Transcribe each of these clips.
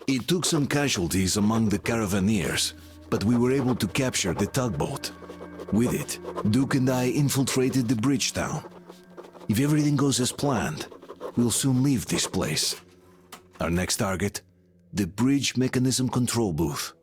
It took some casualties among the caravaneers, but we were able to capture the tugboat. With it, Duke and I infiltrated the bridge town. If everything goes as planned, we'll soon leave this place. Our next target? The bridge mechanism control booth.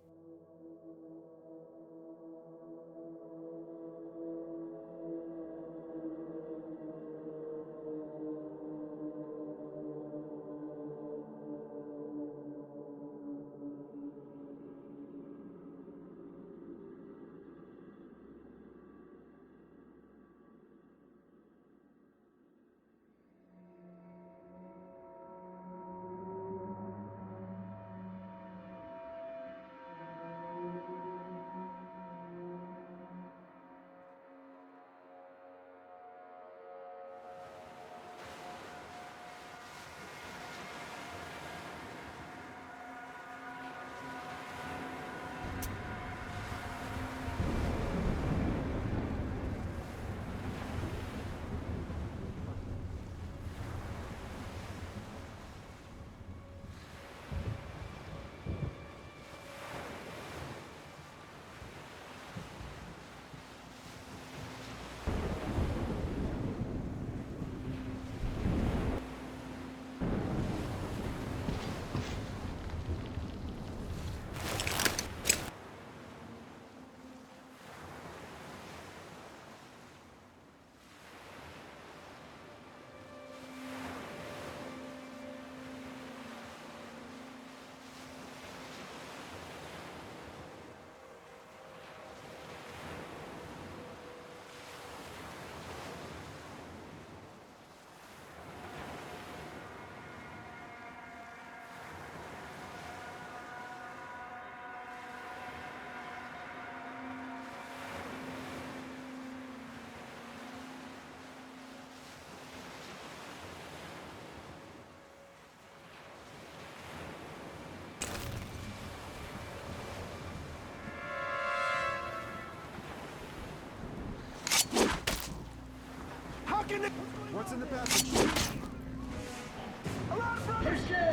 What's in the passage?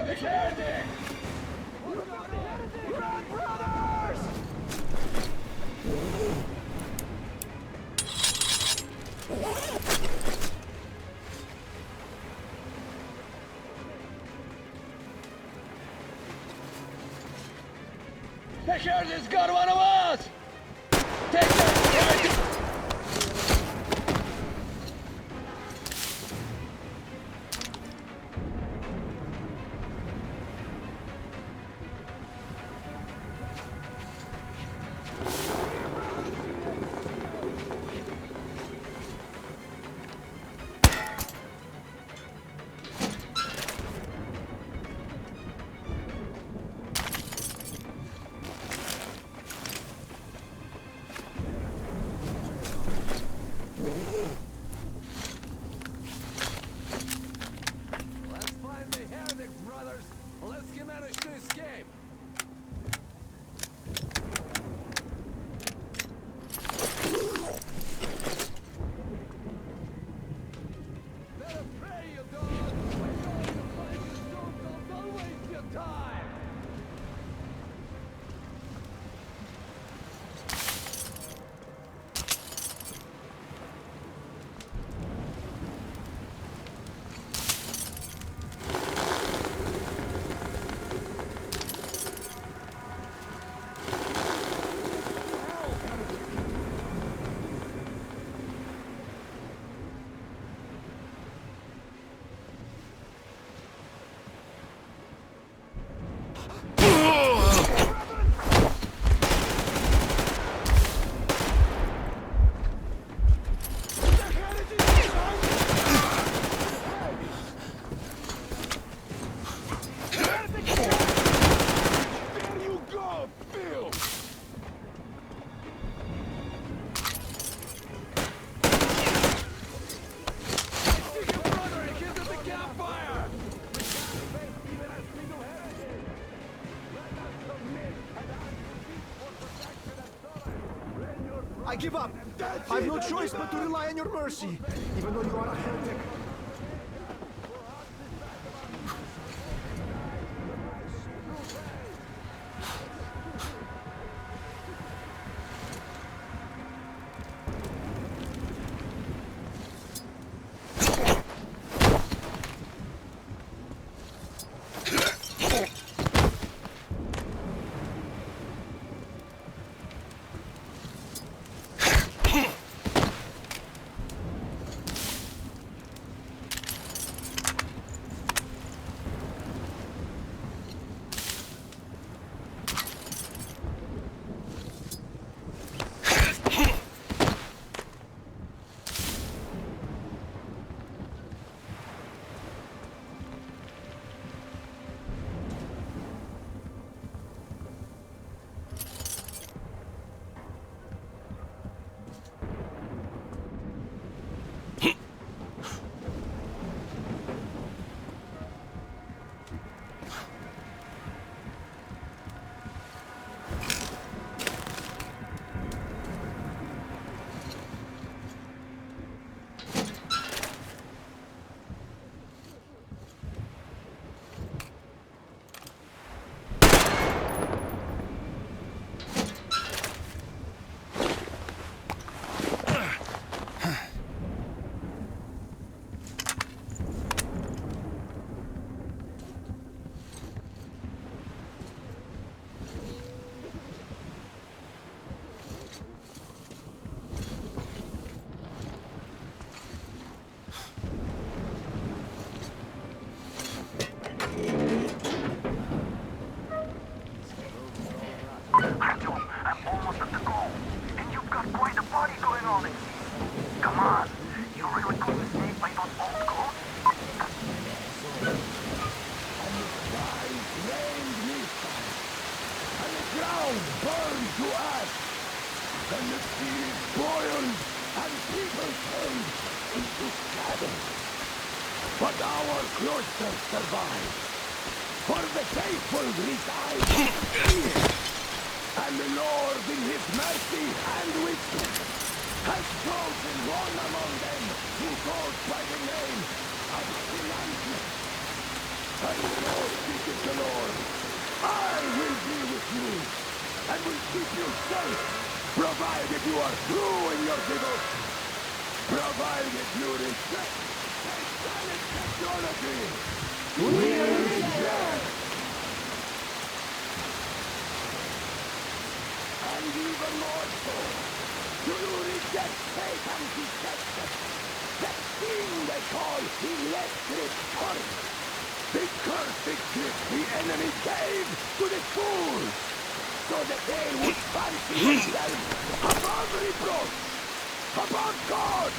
Beheading! Run, brothers! Beheading's got one of us! Take that! Let's find the heretics, brothers! Unless you manage to escape! Better pray, you dog! Don't waste your time! I give up. I've no choice but to rely on your mercy, even though you are a heretic. seas boiled and people turned into shadows. But our cloister survived, for the faithful reside here. And the Lord in his mercy and wisdom has chosen one among them who goes by the name of Silantius. And so speaketh the Lord, I will be with you, and will keep you safe, provided you are true in your devotion, provided you respect satanic technology. We reject! And even more so, do you reject Satan's deception? That thing they call electric current. The cursed gift the enemy gave to the fools, so that they would fancy themselves above reproach, above God,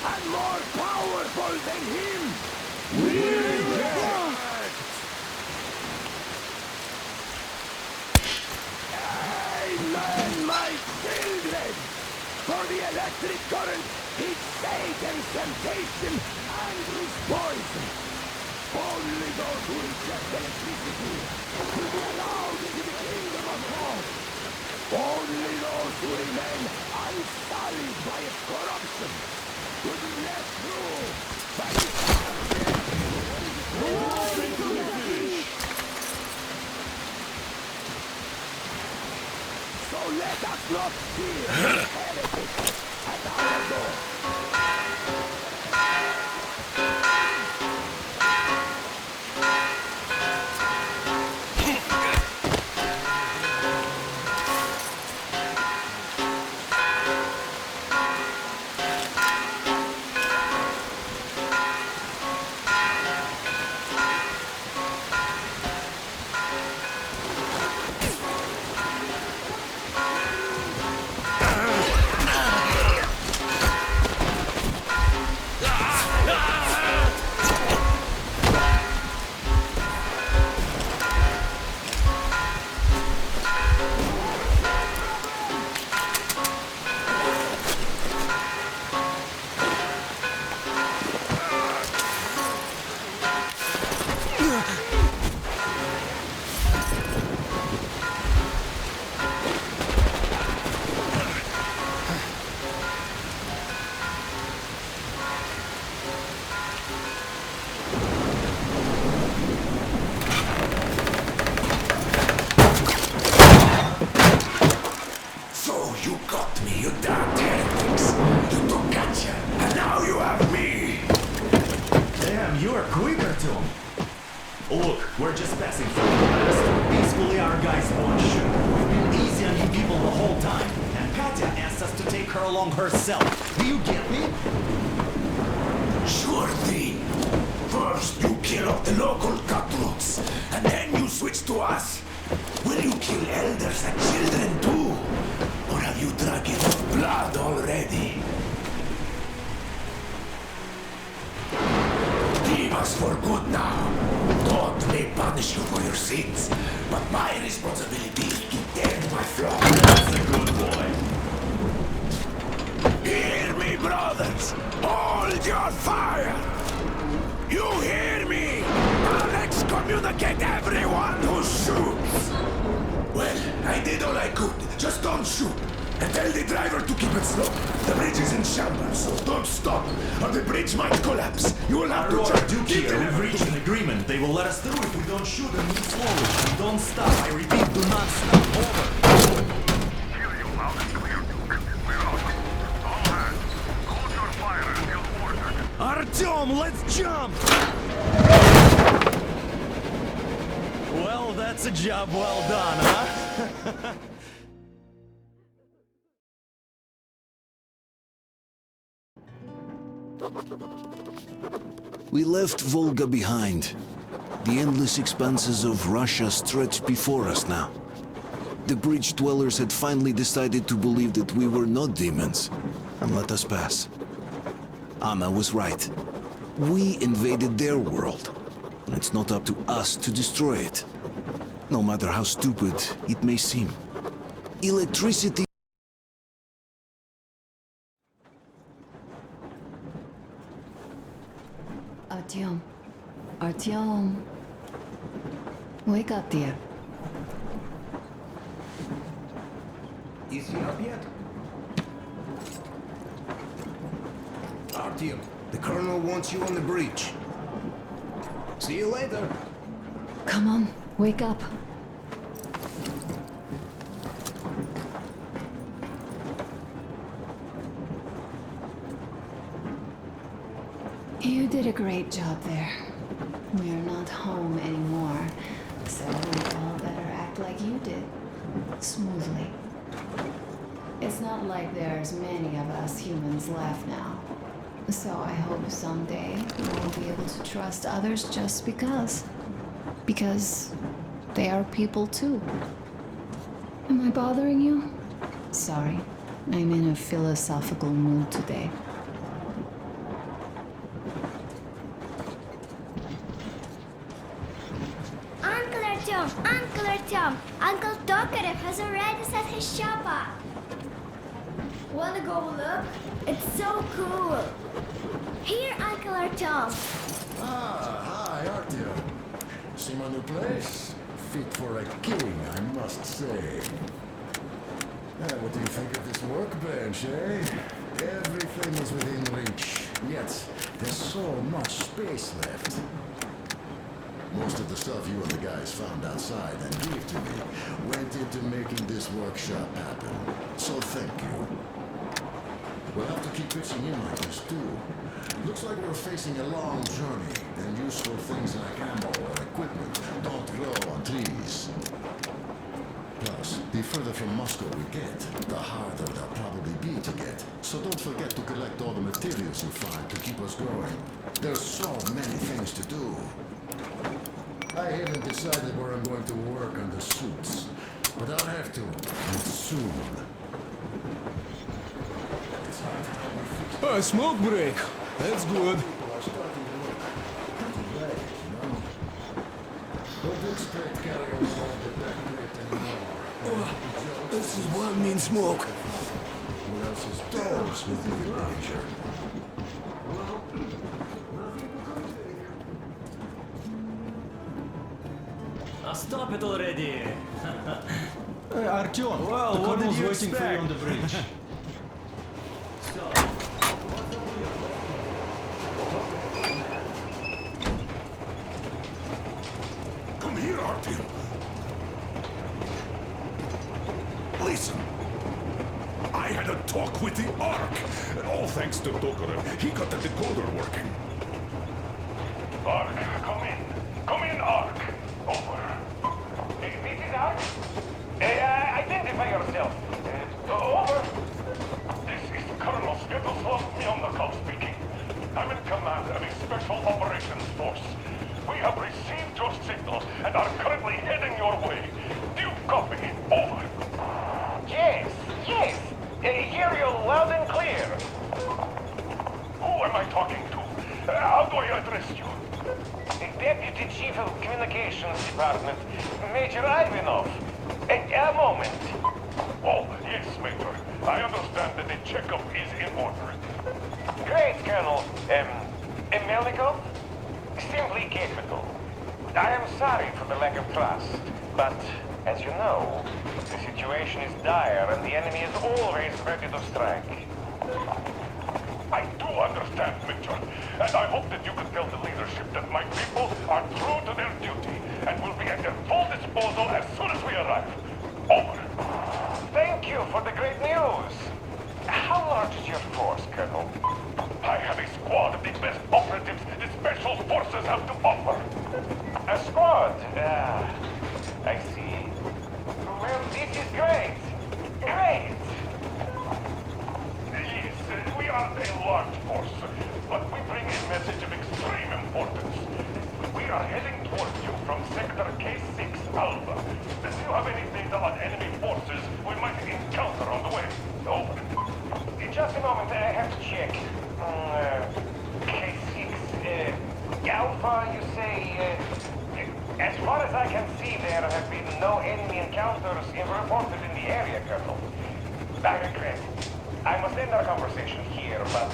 and more powerful than him. We reject! Amen, my children! For the electric current is Satan's temptation and his poison. Only those who reject electricity will be allowed into the kingdom of God. Only those who remain unsullied by its corruption will be led through by its So let us not fear heretics at our door. Look, we're just passing through the west. Peacefully, our guys won't shoot. We've been easy on you people the whole time, and Katya asked us to take her along herself. Do you get me? Sure thing. First you kill off the local cutthroats, and then you switch to us. Will you kill elders and children too? Or have you drunk enough blood already? Leave us for good now. God may punish you for your sins, but my responsibility is to tend my flock. That's a good boy. Hear me, brothers! Hold your fire! You hear me? I'll excommunicate everyone who shoots! Well, I did all I could. Just don't shoot. And tell the driver to keep it slow. The bridge is in shambles, so don't stop, or the bridge might collapse. You will have to Our try Duke keep here, them we've reached an agreement. They will let us through if we don't shoot and move slowly. Don't stop. I repeat, do not stop. Over. Hear you loud and clear, Duke. We're out. All hands, hold your fire until ordered. Artyom, let's jump! Well, that's a job well done, huh? We left Volga behind. The endless expanses of Russia stretched before us now. The bridge dwellers had finally decided to believe that we were not demons and let us pass. Anna was right. We invaded their world, and it's not up to us to destroy it. No matter how stupid it may seem. Electricity Artyom. Artyom. Wake up, dear. Is he up yet? Artyom, the colonel wants you on the breach. See you later. Come on, wake up. You did a great job there. We're not home anymore, so we all better act like you did. Smoothly. It's not like there's many of us humans left now. So I hope someday we'll be able to trust others just because. Because they are people too. Am I bothering you? Sorry. I'm in a philosophical mood today. Uncle Artyom! Uncle Artyom! Uncle Tokarev has already set his shop up. Wanna go look? It's so cool. Here, Uncle Artyom. Ah, hi, Artyom. See my new place? Fit for a king, I must say. What do you think of this workbench, eh? Everything is within reach, yet there's so much space left. Most of the stuff you and the guys found outside and gave to me went into making this workshop happen. So thank you. We'll have to keep pitching in like this too. Looks like we're facing a long journey, and useful things like ammo or equipment don't grow on trees. Plus, the further from Moscow we get, the harder they'll probably be to get. So don't forget to collect all the materials you find to keep us going. There's so many things to do. I haven't decided where I'm going to work on the suits, but I'll have to, and soon. A smoke break. That's good. People are starting to look pretty late, you know? Don't expect carrying all the back plate anymore. This is one mean smoke. What else is dogs with the danger? Stop it already! Artyom, Well, the what did colonel's you waiting for you expect? on the bridge. Come here, Artyom. Listen. I had a talk with the Ark. All thanks to Tokarev. He got the decoder working. Ark, come in. Come in, Ark. Over. This is Ark. Identify yourself. Over. This is Colonel Sviatoslav Melnikov speaking. I'm in command of a Special Operations Force. We have received your signal and are currently heading your way. Do you copy? Over. Yes. Hear you loud and clear. Who am I talking to? How do I address you? Deputy Chief of Communications Department, Major Ivanov. A moment. Oh, yes, Major. I understand that the checkup is in order. Great, Colonel. Melnikov? Simply capital. I am sorry for the lack of trust, but as you know, the situation is dire and the enemy is always ready to strike. I do understand, Major, and I hope that you can tell the leadership that my people are true to their duty and will be at their full disposal as soon as we arrive. Over. Thank you for the great news. How large is your force, Colonel? I have a squad of the best operatives the Special Forces have to offer. A squad? I see. Well, this is great. Great. Yes, we are a large force, but we bring a message of extreme importance. We are heading towards you from Sector K6 Alpha. Do you have any data on enemy forces we might encounter on the way? Over. Just a moment, I have to check. K6, Alpha, you say? As far as I can see, there have been no enemy encounters reported in the area, Colonel. I regret. I must end our conversation here, but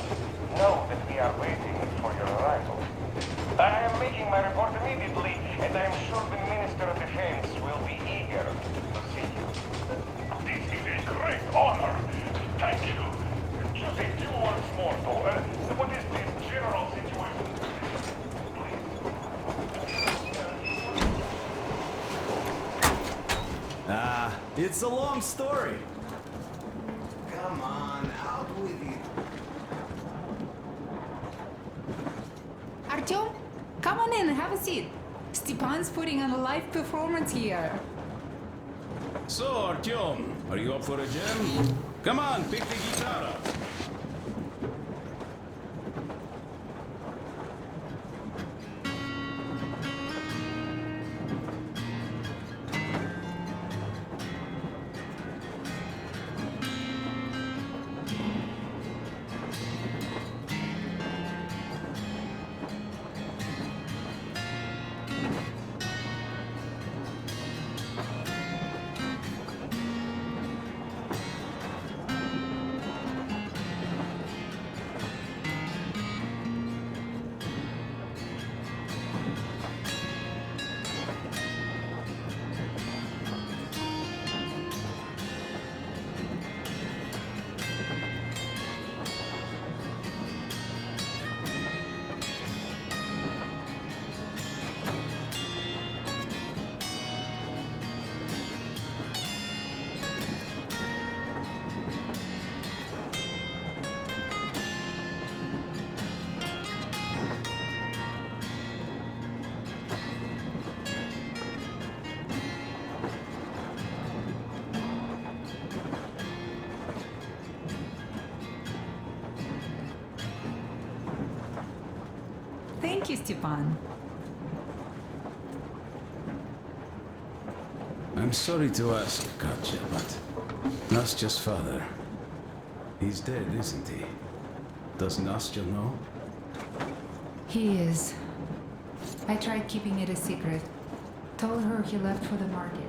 know that we are waiting for your arrival. making my report immediately, and I am sure the Minister of Defense will be eager to see you. This is a great honor. Thank you. Just a few words more, though. What is the general situation? It's a long story. Come on, out with it. Artyom, come on in, have a seat. Stepan's putting on a live performance here. So, Artyom, are you up for a jam? Come on, pick the guitar up. Thank you, Stepan. I'm sorry to ask, Katya, but Nastya's father, he's dead, isn't he? Does Nastya know? He is. I tried keeping it a secret. Told her he left for the market.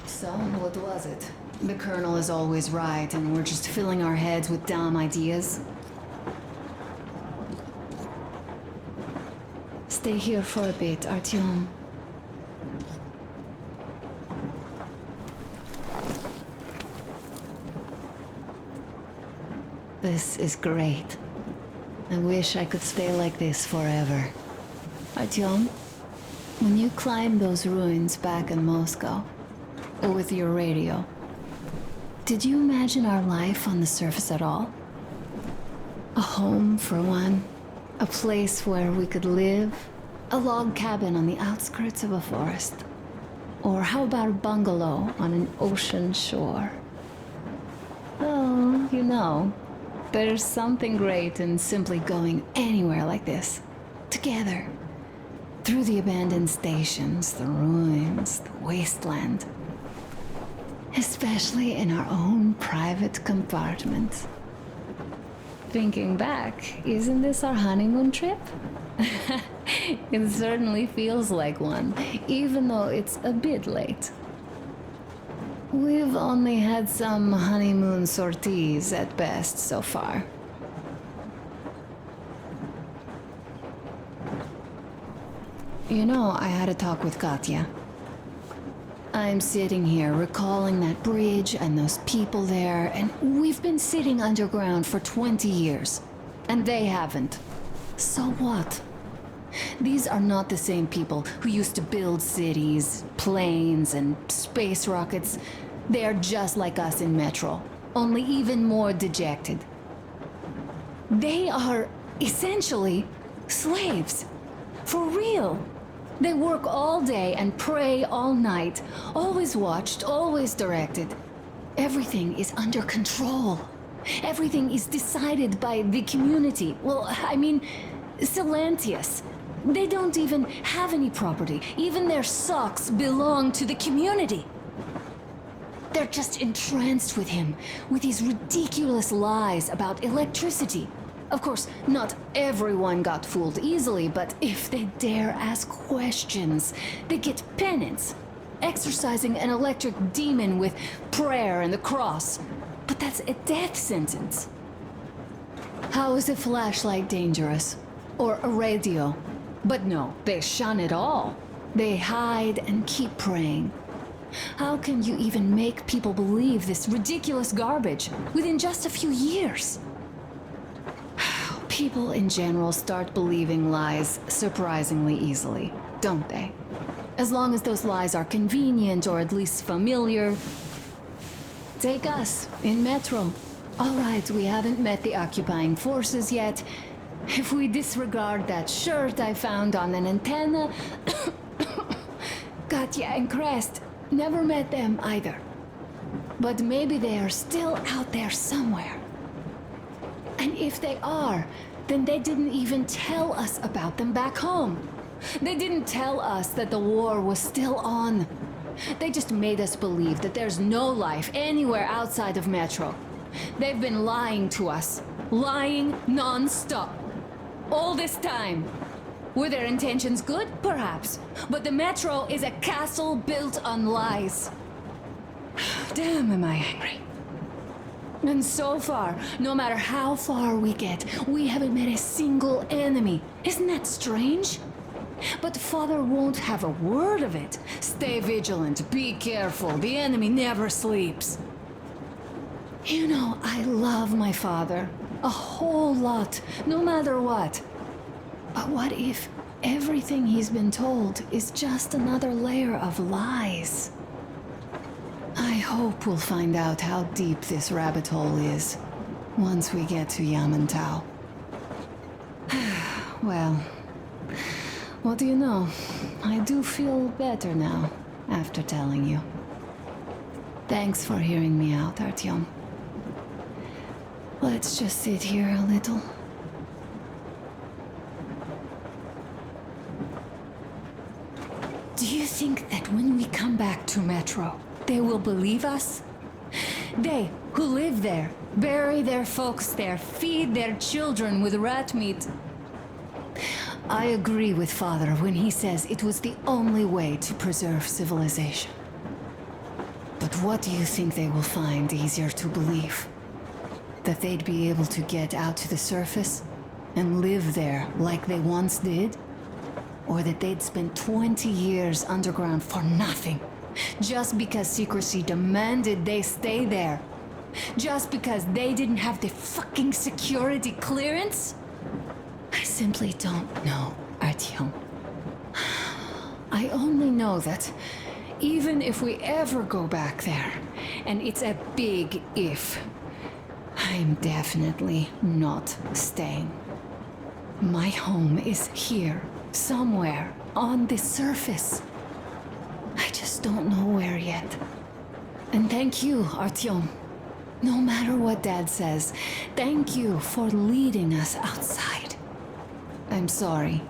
So, what was it? The Colonel is always right, and we're just filling our heads with dumb ideas. Stay here for a bit, Artyom. This is great. I wish I could stay like this forever. Artyom, when you climbed those ruins back in Moscow, with your radio, did you imagine our life on the surface at all? A home, for one. A place where we could live. A log cabin on the outskirts of a forest. Or how about a bungalow on an ocean shore? Oh, you know, there's something great in simply going anywhere like this. Together. Through the abandoned stations, the ruins, the wasteland. Especially in our own private compartment. Thinking back, isn't this our honeymoon trip? It certainly feels like one, even though it's a bit late. We've only had some honeymoon sorties at best so far. You know, I had a talk with Katya. I'm sitting here recalling that bridge and those people there, and we've been sitting underground for 20 years. And they haven't. So what? These are not the same people who used to build cities, planes, and space rockets. They are just like us in Metro, only even more dejected. They are essentially slaves. For real. They work all day and pray all night, always watched, always directed. Everything is under control. Everything is decided by the community. Well, I mean, Silantius. They don't even have any property. Even their socks belong to the community. They're just entranced with him, with his ridiculous lies about electricity. Of course, not everyone got fooled easily, but if they dare ask questions, they get penance. Exorcising an electric demon with prayer and the cross. But that's a death sentence. How is a flashlight dangerous? Or a radio? But no, they shun it all. They hide and keep praying. How can you even make people believe this ridiculous garbage within just a few years? People in general start believing lies surprisingly easily, don't they? As long as those lies are convenient or at least familiar. Take us, in Metro. Alright, we haven't met the occupying forces yet. If we disregard that shirt I found on an antenna... Katya and Crest, never met them either. But maybe they are still out there somewhere. And if they are, then they didn't even tell us about them back home. They didn't tell us that the war was still on. They just made us believe that there's no life anywhere outside of Metro. They've been lying to us. Lying non-stop. All this time. Were their intentions good? Perhaps. But the Metro is a castle built on lies. Damn, am I angry. And so far, no matter how far we get, we haven't met a single enemy. Isn't that strange? But Father won't have a word of it. Stay vigilant, be careful, the enemy never sleeps. You know, I love my father. A whole lot, no matter what. But what if everything he's been told is just another layer of lies? I hope we'll find out how deep this rabbit hole is once we get to Yamantau. Well, what do you know? I do feel better now after telling you. Thanks for hearing me out, Artyom. Let's just sit here a little. Do you think that when we come back to Metro, they will believe us? They, who live there, bury their folks there, feed their children with rat meat. I agree with Father when he says it was the only way to preserve civilization. But what do you think they will find easier to believe? That they'd be able to get out to the surface and live there like they once did? Or that they'd spent 20 years underground for nothing? Just because secrecy demanded they stay there? Just because they didn't have the fucking security clearance? I simply don't know, Artyom. I only know that even if we ever go back there, and it's a big if, I'm definitely not staying. My home is here, somewhere on the surface. I just don't know where yet. And thank you, Artyom. No matter what Dad says, thank you for leading us outside. I'm sorry.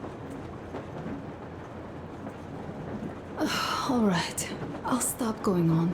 All right, I'll stop going on.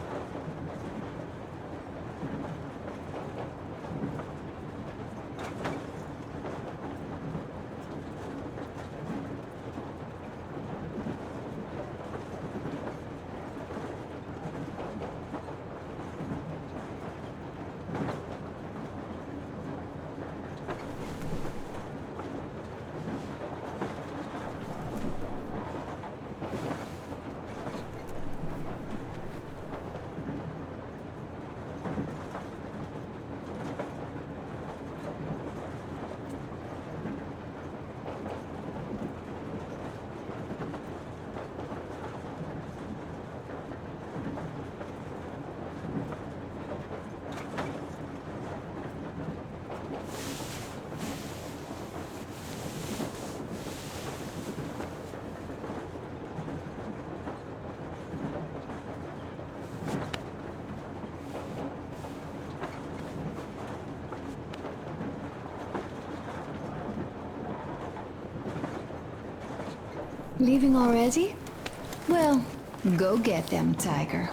Leaving already? Well, go get them, Tiger.